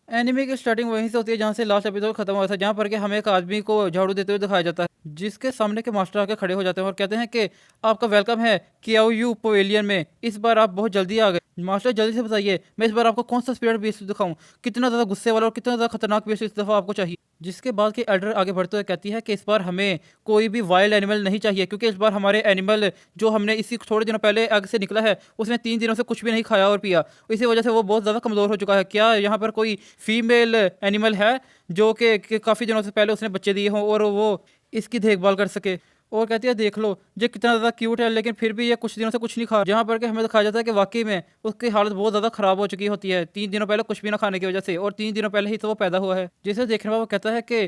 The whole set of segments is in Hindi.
एनिमे की स्टार्टिंग वहीं से होती है जहाँ से लास्ट एपिसोड खत्म हुआ था, जहाँ पर कि हमें एक आदमी को झाड़ू देते हुए दिखाया जाता है, जिसके सामने के मास्टर आके खड़े हो जाते हैं और कहते हैं कि आपका वेलकम है कियाओ यू पवेलियन में, इस बार आप बहुत जल्दी आ गए। मास्टर जल्दी से बताइए मैं इस बार आपको कौन सा स्पिरिट बीस्ट दिखाऊं, कितना ज़्यादा गुस्से वाला और कितना ज़्यादा खतरनाक बीस्ट इस दफ़ा आपको चाहिए। जिसके बाद की एल्डर आगे बढ़ते हुए कहती है कि इस बार हमें कोई भी वाइल्ड एनिमल नहीं चाहिए, क्योंकि इस बार हमारे एनिमल जो हमने इसी थोड़े दिनों पहले आग से निकला है उसने 3 दिनों से कुछ भी नहीं खाया और पिया, इसी वजह से वो बहुत ज़्यादा कमज़ोर हो चुका है। क्या यहाँ पर कोई फीमेल एनिमल है जो कि काफ़ी दिनों से पहले उसने बच्चे दिए हों और वो इसकी देखभाल कर सके। और कहती है देख लो ये कितना ज़्यादा क्यूट है, लेकिन फिर भी ये कुछ दिनों से कुछ नहीं खा, जहाँ पर कि हमें दिखाया जाता है कि वाकई में उसकी हालत बहुत ज़्यादा ख़राब हो चुकी होती है 3 दिनों पहले कुछ भी ना खाने की वजह से, और 3 दिनों पहले ही तो वो पैदा हुआ है। जिसे देखने में वो कहता है कि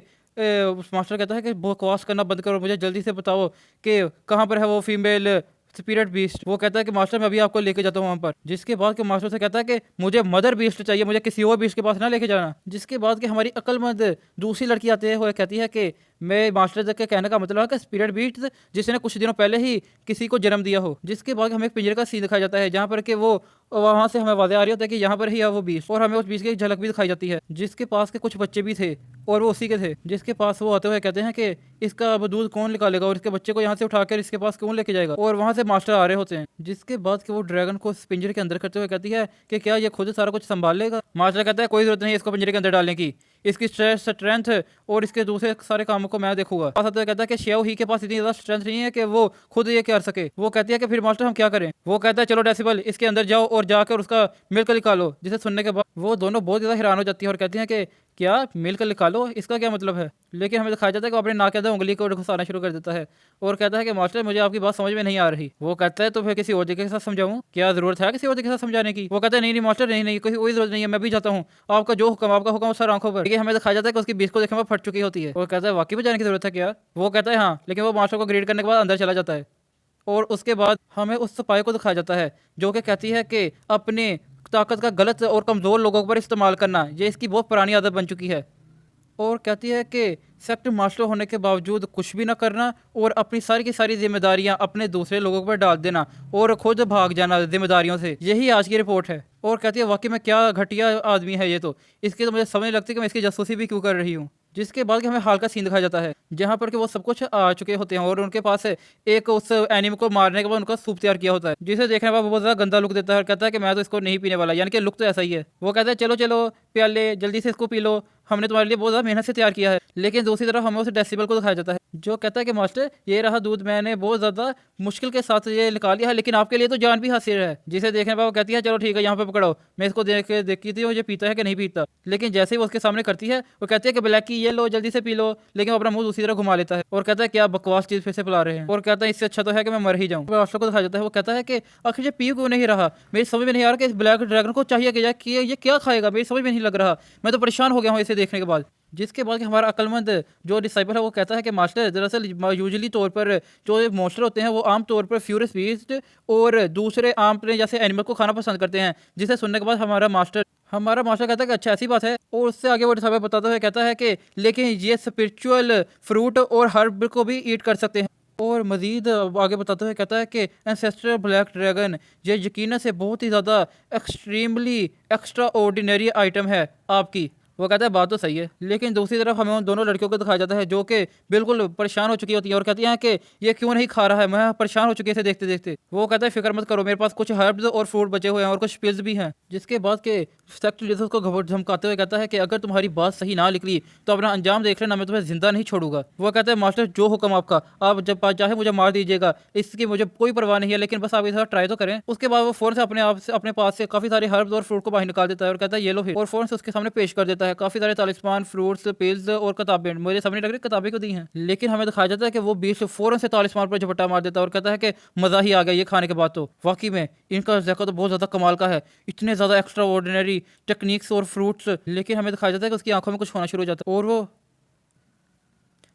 उस मास्टर कहता है कि बकवास करना बंद करो, मुझे जल्दी से बताओ कि कहाँ पर है वो फीमेल स्पिरिट बीस्ट। वो कहता है कि मास्टर मैं अभी आपको लेके जाता हूँ वहाँ पर। जिसके बाद के मास्टर से कहता है कि मुझे मदर बीस्ट चाहिए, मुझे किसी और बीस्ट के पास ना लेके जाना। जिसके बाद कि हमारी अक्लमंद दूसरी लड़की आते हुए कहती है कि मैं मास्टर के कहने का मतलब है कि स्पिरिट बीस्ट जिसने कुछ दिनों पहले ही किसी को जन्म दिया हो। जिसके बाद हमें एक पिंजरे का सीन दिखाया जाता है जहाँ पर कि वो वहाँ से हमें वादे आ रही होता है कि यहाँ पर ही है वो बीस्ट, और हमें उस बीस्ट की एक झलक भी दिखाई जाती है जिसके पास के कुछ बच्चे भी थे और वो उसी के थे। जिसके पास वो आते हुए कहते हैं कि इसका अब दूध कौन निकालेगा और इसके बच्चे को यहाँ से उठाकर इसके पास कौन लेके जाएगा, और वहाँ से मास्टर आ रहे होते हैं। जिसके बाद कि वो ड्रैगन को इस पिंजरे के अंदर करते हुए कहती है कि क्या ये खुद सारा कुछ संभाल लेगा। मास्टर कहता है कोई जरूरत नहीं इसको पिंजरे के अंदर डालने की, इसकी स्ट्रेंथ और इसके दूसरे सारे कामों को मैं देखूंगा। पास आते हुए कहता है कि शेव ही के पास इतनी ज्यादा स्ट्रेंथ नहीं है कि वो खुद ये कर सके। वो कहती है कि फिर मास्टर हम क्या करें। वो कहता है चलो डेसिबल इसके अंदर जाओ और जाकर उसका मिल्क निकालो। जिसे सुनने के बाद वो दोनों बहुत ज्यादा हैरान हो जाती है और कहती हैं कि क्या मिल्क निकालो, इसका क्या मतलब है। लेकिन हमें दिखाया जाता है कि वो अपने नाक के अंदर उंगली को घुसाना शुरू कर देता है और कहता है कि मास्टर मुझे आपकी बात समझ में नहीं आ रही। वो कहता है तो फिर किसी और जगह के साथ समझाऊं, क्या जरूरत है किसी और जगह के साथ समझाने की। वो कहता है नहीं नहीं मास्टर नहीं नहीं कोई जरूरत नहीं है, मैं भी जाता हूँ, आपका जो हुक्म आपका हुक्म सर आंखों पर। हमें दिखाया जाता है कि उसकी बीच को देखने में फट चुकी होती है। वो कहता है वाकई में जाने की जरूरत है क्या। वो कहता है हाँ, लेकिन वो मास्टर को ग्रीड करने के बाद अंदर चला जाता है। और उसके बाद हमें उस सिपाही को दिखाया जाता है जो कि कहती है कि अपने ताकत का गलत और कमज़ोर लोगों पर इस्तेमाल करना ये इसकी बहुत पुरानी आदत बन चुकी है। और कहती है कि सेक्ट मास्टर होने के बावजूद कुछ भी ना करना और अपनी सारी की सारी जिम्मेदारियां अपने दूसरे लोगों पर डाल देना और खुद भाग जाना जिम्मेदारियों से, यही आज की रिपोर्ट है। और कहती है वाकई में क्या घटिया आदमी है ये तो, इसकी तो मुझे समझ नहीं लगती कि मैं इसकी जासूसी भी क्यों कर रही हूँ। जिसके बाद कि हमें हाल का सीन दिखाया जाता है जहाँ पर कि वो सब कुछ आ चुके होते हैं और उनके पास एक उस एनिमे को मारने के बाद उनका सूप तैयार किया होता है, जिसे देखने पर बहुत ज़्यादा गंदा लुक देता है और कहता है कि मैं तो इसको नहीं पीने वाला, यानी कि लुक तो ऐसा ही है। वो कहता है चलो चलो प्याले जल्दी से इसको पी लो, हमने तुम्हारे लिए बहुत ज़्यादा मेहनत से तैयार किया है। लेकिन दूसरी तरफ हमें उस डेसिबल को दिखाया जाता है जो कहता है कि मास्टर ये रहा दूध, मैंने बहुत ज़्यादा मुश्किल के साथ ये निकाल लिया है, लेकिन आपके लिए तो जान भी हासिल है। जिसे देखने पर वो कहती है चलो ठीक है यहाँ पे पकड़ो, मैं इसको देख के देखती थी ये पीता है कि नहीं पीता। लेकिन जैसे ही वो उसके सामने करती है वो कहती है कि ब्लैक की ये लो जल्दी से पी लो, लेकिन वो अपना मुंह दूसरी तरफ घुमा लेता है और कहता है क्या बकवास चीज़ फिर से पिला रहे हैं। और कहता है इससे अच्छा तो है कि मैं मर ही जाऊँ। मास्टर को दिखाया जाता है वो कहता है कि आखिर ये पी क्यों नहीं रहा, मेरी समझ में नहीं आ रहा कि इस ब्लैक ड्रैगन को चाहिए कि ये क्या खाएगा, मेरी समझ में नहीं लग रहा, मैं तो परेशान हो गया हूँ इसे देखने के बाद। जिसके बाद कि हमारा अक्लमंद जो डिसाइपल है वो कहता है कि मास्टर दरअसल यूजुअली तौर पर जो मॉन्स्टर होते हैं वो आम तौर पर फ्यूरियस बीस्ट और दूसरे आम प्रे जैसे एनिमल को खाना पसंद करते हैं। जिसे सुनने के बाद हमारा मास्टर कहता है कि अच्छा ऐसी बात है, और उससे आगे वो डिसाइपल बताता है कहता है कि लेकिन ये स्पिरिचुअल फ्रूट और हर्ब को भी ईट कर सकते हैं। और मज़ीद आगे बताते हुए कहता है कि एंसेस्टर ब्लैक ड्रैगन ये यकीनन से बहुत ही ज़्यादा एक्सट्रीमली एक्स्ट्रा ऑर्डिनरी आइटम है आपकी। वो कहता है बात तो सही है, लेकिन दूसरी तरफ हमें उन दोनों लड़कियों को दिखाया जाता है जो कि बिल्कुल परेशान हो चुकी होती है और कहती हैं कि ये क्यों नहीं खा रहा है, मैं परेशान हो चुकी है इसे देखते देखते। वो कहता है फिक्र मत करो, मेरे पास कुछ हर्ब्स और फ्रूट बचे हुए हैं और कुछ पिल्स भी हैं। जिसके बाद के सेक्ट लीडर उसको धमकाते हुए कहता है कि अगर तुम्हारी बात सही ना निकली तो अपना अंजाम देख लेना, मैं तुम्हें जिंदा नहीं छोड़ूंगा। वो कहता है मास्टर जो हुक्म आपका, आप जब चाहे मुझे मार दीजिएगा, इसकी मुझे कोई परवाह नहीं है, लेकिन बस आप इस ट्राई तो करें। उसके बाद वो फोन से अपने आप से अपने पास से काफी सारे हर्ब्स और फ्रूट को बाहर निकाल देता है और कहता है ये लो फिर, और फोन से उसके सामने पेश कर देता है काफी सारे तालिस्मान फ्रूट्स पिल्स और किताबें। मुझे समझ नहीं लग रही किताबें क्यों दी हैं, लेकिन हमें दिखाया जाता है कि वो बीच फौरन से तालिस्मान पर झपट्टा मार देता है और कहता है कि मजा ही आ गया ये खाने के बाद। तो वाकई में इनका ज़ायका तो बहुत ज़्यादा कमाल का है, इतने ज़्यादा एक्स्ट्रा ऑर्डिनरी टेक्निक्स और फ्रूट्स। लेकिन हमें दिखाया जाता है कि उसकी आंखों में कुछ होना शुरू हो जाता है और वो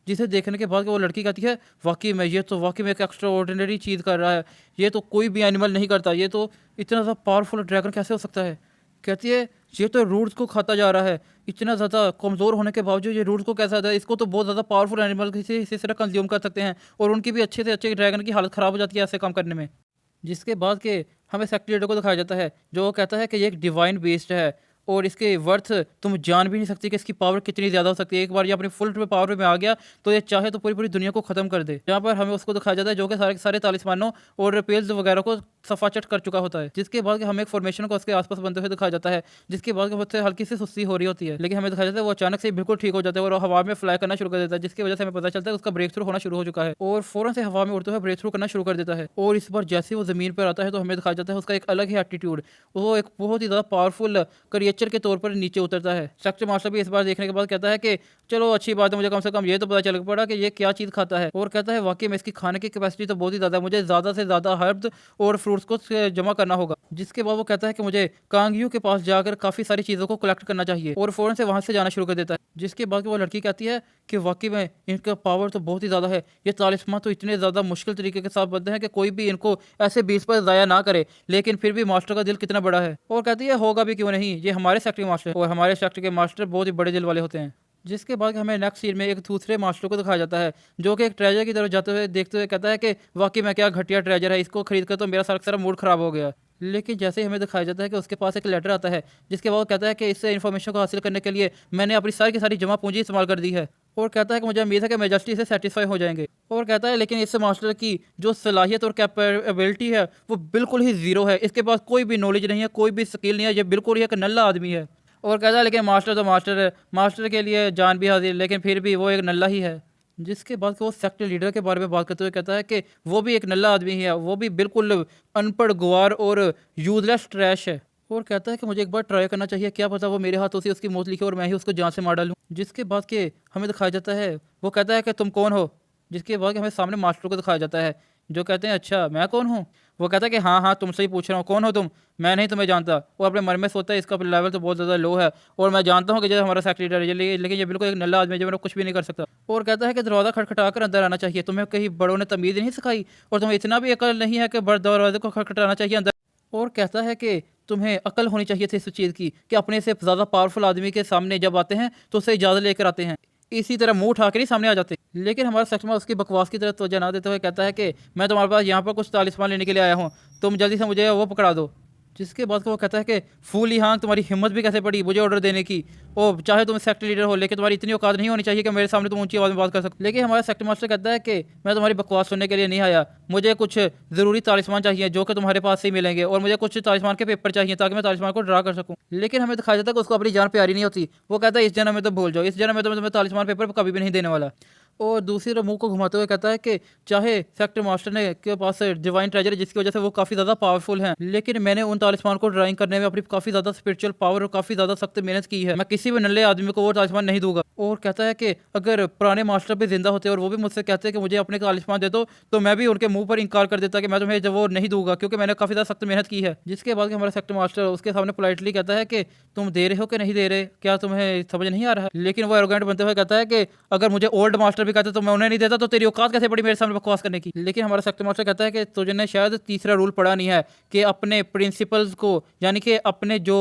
जिसे देखने के बाद वो लड़की कहती है वाकई में ये तो वाकई में एक एक्स्ट्रा ऑर्डिनरी चीज़ कर रहा है, ये तो कोई भी एनिमल नहीं करता, ये तो इतना ज़्यादा पावरफुल ड्रैगन कैसे हो सकता है। कहती है ये तो रूट्स को खाता जा रहा है, इतना ज़्यादा कमज़ोर होने के बावजूद ये रूट्स को कैसा था, इसको तो बहुत ज़्यादा पावरफुल एनिमल किसी इसी तरह कंज्यूम कर सकते हैं और उनकी भी अच्छे से अच्छे ड्रैगन की हालत ख़राब हो जाती है ऐसे काम करने में। जिसके बाद के हमें सेक्रेटरी को दिखाया जाता है जो कहता है कि ये एक डिवाइन बेस्ड है और इसके वर्थ तुम जान भी नहीं सकती कि इसकी पावर कितनी ज़्यादा हो सकती है। एक बार ये अपनी फुल पावर में आ गया तो ये चाहे तो पूरी पूरी दुनिया को ख़त्म कर दे। यहाँ पर हमें उसको दिखाया जाता है जो कि सारे सारे तालिस्मानों और रिपेल्स वगैरह को सफाचट कर चुका होता है, जिसके बाद हमें एक फॉर्मेशन को उसके आसपास बनते हुए दिखाया जाता है, जिसके बाद उससे हल्की सी सुस्ती हो रही होती है, लेकिन हमें दिखाया जाता है वो अचानक से बिल्कुल ठीक हो जाता है और हवा में फ्लाई करना शुरू कर देता है, जिसकी वजह से हमें पता चलता है उसका ब्रेक थ्रू होना शुरू हो चुका है और फौरन से हवा में उड़ते हुए ब्रेक थ्रू करना शुरू कर देता है। और इस बार जैसे वो जमीन पर आता है तो हमें दिखाया जाता है उसका एक अलग ही एटीट्यूड, वो एक बहुत ही ज़्यादा पावरफुल क्रिएचर के तौर पर नीचे उतरता है। सेक्टर मास्टर भी इस बार देखने के बाद कहता है कि चलो अच्छी बात है, मुझे कम से कम ये तो पता चल पड़ा कि ये क्या चीज़ खाता है, और कहता है वाकई में इसकी खाने की कैपेसिटी तो बहुत ही ज़्यादा है, मुझे ज़्यादा से ज़्यादा हर्ब्स और फ्रूट्स को जमा करना होगा। जिसके बाद वो कहता है कि मुझे कांगयू के पास जाकर काफ़ी सारी चीज़ों को कलेक्ट करना चाहिए और फ़ौरन से वहाँ से जाना शुरू कर देता है। जिसके बाद वो लड़की कहती है कि वाकई में इनका पावर तो बहुत ही ज़्यादा है, ये तालिस्मान तो इतने ज़्यादा मुश्किल तरीके के साथ बनते हैं कि कोई भी इनको ऐसे बीच पर ज़ाया ना करे, लेकिन फिर भी मास्टर का दिल कितना बड़ा है। और कहती है होगा भी क्यों नहीं, ये हमारे सेक्टर के मास्टर और हमारे सेक्टर के मास्टर बहुत ही बड़े दिल वाले होते हैं। जिसके बाद हमें नेक्स्ट सीन में एक दूसरे मास्टर को दिखाया जाता है जो कि एक ट्रेजर की तरफ जाते हुए देखते हुए कहता है कि वाकई में क्या घटिया ट्रेजर है, इसको खरीद कर तो मेरा सारा मूड खराब हो गया। लेकिन जैसे ही हमें दिखाया जाता है कि उसके पास एक लेटर आता है जिसके बाद वो कहता है कि इससे इन्फॉर्मेशन को हासिल करने के लिए मैंने अपनी सारी की सारी जमा पूंजी इस्तेमाल कर दी है, और कहता है कि मुझे उम्मीद है कि मेजेस्टी से सेटिस्फाई हो जाएंगे। और कहता है लेकिन इससे मास्टर की जो सलाहियत और कैपेबिलिटी है वो बिल्कुल ही ज़ीरो है, इसके पास कोई भी नॉलेज नहीं है, कोई भी स्किल नहीं है, ये बिल्कुल ही एक नल्ला आदमी है। और कहता है लेकिन मास्टर तो मास्टर है, मास्टर के लिए जान भी हाजिर, लेकिन फिर भी वो एक नल्ला ही है। जिसके बाद वो सेक्टर लीडर के बारे में बात करते हुए कहता है कि वो भी एक नल्ला आदमी ही है, वो भी बिल्कुल अनपढ़ गुआर और यूजलेस ट्रैश है। और कहता है कि मुझे एक बार ट्राई करना चाहिए, क्या पता वो मेरे हाथों से उसकी मौत लिखे और मैं ही उसको जान से मार डालूं। जिसके बाद के हमें दिखाया जाता है वो कहता है कि तुम कौन हो। जिसके बाद हमें सामने मास्टर को दिखाया जाता है जो कहते हैं अच्छा मैं कौन हूँ। वो कहता है कि हाँ हाँ तुमसे ही पूछ रहा हूँ, कौन हो तुम, मैं नहीं तुम्हें जानता। वो अपने मन में सोचता है इसका लेवल तो बहुत ज़्यादा लो है और मैं जानता हूँ कि जैसे हमारा सेक्रेटरी है, लेकिन ये बिल्कुल एक नल्ला आदमी है जो मेरा कुछ भी नहीं कर सकता। और कहता है कि दरवाज़ा खटखटा कर अंदर आना चाहिए, तुम्हें कहीं बड़ों ने तमीज़ नहीं सिखाई और तुम्हें इतना भी अकल नहीं है कि दरवाजे को खटखटाना चाहिए अंदर। और कहता है कि तुम्हें अकल होनी चाहिए थी इस चीज़ की कि अपने से ज़्यादा पावरफुल आदमी के सामने जब आते हैं तो उससे इजाज़त लेकर आते हैं, इसी तरह मुंह उठा कर ही सामने आ जाते। लेकिन हमारा सख्तमा उसकी बकवास की तरफ तवज्जो ना देते हुए कहता है कि मैं तुम्हारे पास यहाँ पर कुछ तालिस्मान लेने के लिए आया हूँ, तुम जल्दी से मुझे वो पकड़ा दो। जिसके बाद वो कहता है कि फूली हाँ तुम्हारी हिम्मत भी कैसे पड़ी मुझे ऑर्डर देने की, ओ चाहे तुम सेक्टर लीडर हो लेकिन तुम्हारी इतनी औकात नहीं होनी चाहिए कि मेरे सामने तुम ऊंची आवाज़ में बात कर सकते। लेकिन हमारा सेक्टर मास्टर कहता है कि मैं तुम्हारी बकवास सुनने के लिए नहीं आया, मुझे कुछ ज़रूरी तालिस्मान चाहिए जो कि तुम्हारे पास से ही मिलेंगे और मुझे कुछ तालिस्मान के पेपर चाहिए ताकि मैं तालिस्मान को ड्रा कर सकूँ। लेकिन हमें दिखाया जाता है कि उसको अपनी जान प्यारी नहीं होती, वो कहता है इस जन्म में तो भूल जाओ, इस जन्म में तो मैं तुम्हें तालिस्मान पेपर कभी भी नहीं देने वाला। और दूसरी तरफ मुंह को घुमाते हुए कहता है कि चाहे सेक्टर मास्टर ने के पास डिवाइन ट्रेजर है जिसकी वजह से वो काफ़ी ज़्यादा पावरफुल हैं, लेकिन मैंने उन तालिस्मान को ड्राइंग करने में अपनी काफ़ी ज़्यादा स्पिरिचुअल पावर और काफ़ी ज़्यादा सख्त मेहनत की है, मैं किसी भी नल्ले आदमी को वो तालिस्मान नहीं दूंगा। और कहता है कि अगर पुराने मास्टर भी जिंदा होते और वो भी मुझसे कहते हैं कि मुझे अपने तालिस्मान दे दो तो मैं भी उनके मुंह पर इनकार कर देता कि मैं तुम्हें जब वो नहीं दूंगा क्योंकि मैंने काफ़ी ज़्यादा सख्त मेहनत की है। जिसके बाद हमारा सेक्टर मास्टर उसके सामने पोलाइटली कहता है कि तुम दे रहे हो कि नहीं दे रहे, क्या तुम्हें समझ नहीं आ रहा। लेकिन वो एरोगेंट बनते हुए कहता है कि अगर मुझे ओल्ड मास्टर भी कहते तो मैं उन्हें नहीं देता, तो तेरी औकात कैसे पड़ी मेरे सामने बकवास करने की। लेकिन हमारा सेक्टर मास्टर कहता है कि तुझे शायद तीसरा रूल पढ़ा नहीं है कि अपने प्रिंसिपल्स को यानी कि अपने जो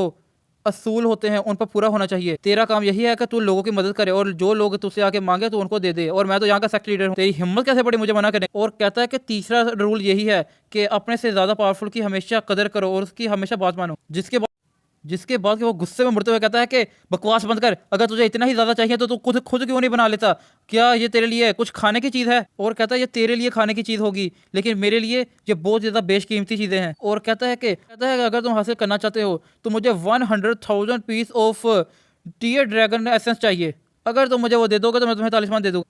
असूल होते हैं उन पर पूरा होना चाहिए। तेरा काम यही है कि तू लोगों की मदद करे और जो लोग तुझसे आके मांगे तो उनको दे दे, और मैं तो यहाँ का सेक्टर लीडर हूँ, तेरी हिम्मत कैसे पड़ी मुझे मना करने। और कहता है कि तीसरा रूल यही है कि अपने से ज़्यादा पावरफुल की हमेशा कदर करो और उसकी हमेशा बात मानो। जिसके बाद वो गुस्से में मुड़ते हुए कहता है कि बकवास बंद कर, अगर तुझे इतना ही ज़्यादा चाहिए तो तू खुद खुद क्यों नहीं बना लेता, क्या ये तेरे लिए कुछ खाने की चीज़ है। और कहता है ये तेरे लिए खाने की चीज़ होगी लेकिन मेरे लिए ये बहुत ज़्यादा बेशकीमती चीज़ें हैं। और कहता है कि अगर तुम हासिल करना चाहते हो तो मुझे 100,000 piece of tear dragon essence चाहिए, अगर तुम मुझे वो दे दोगे तो मैं तुम्हें तालिस्मान दे दूँ।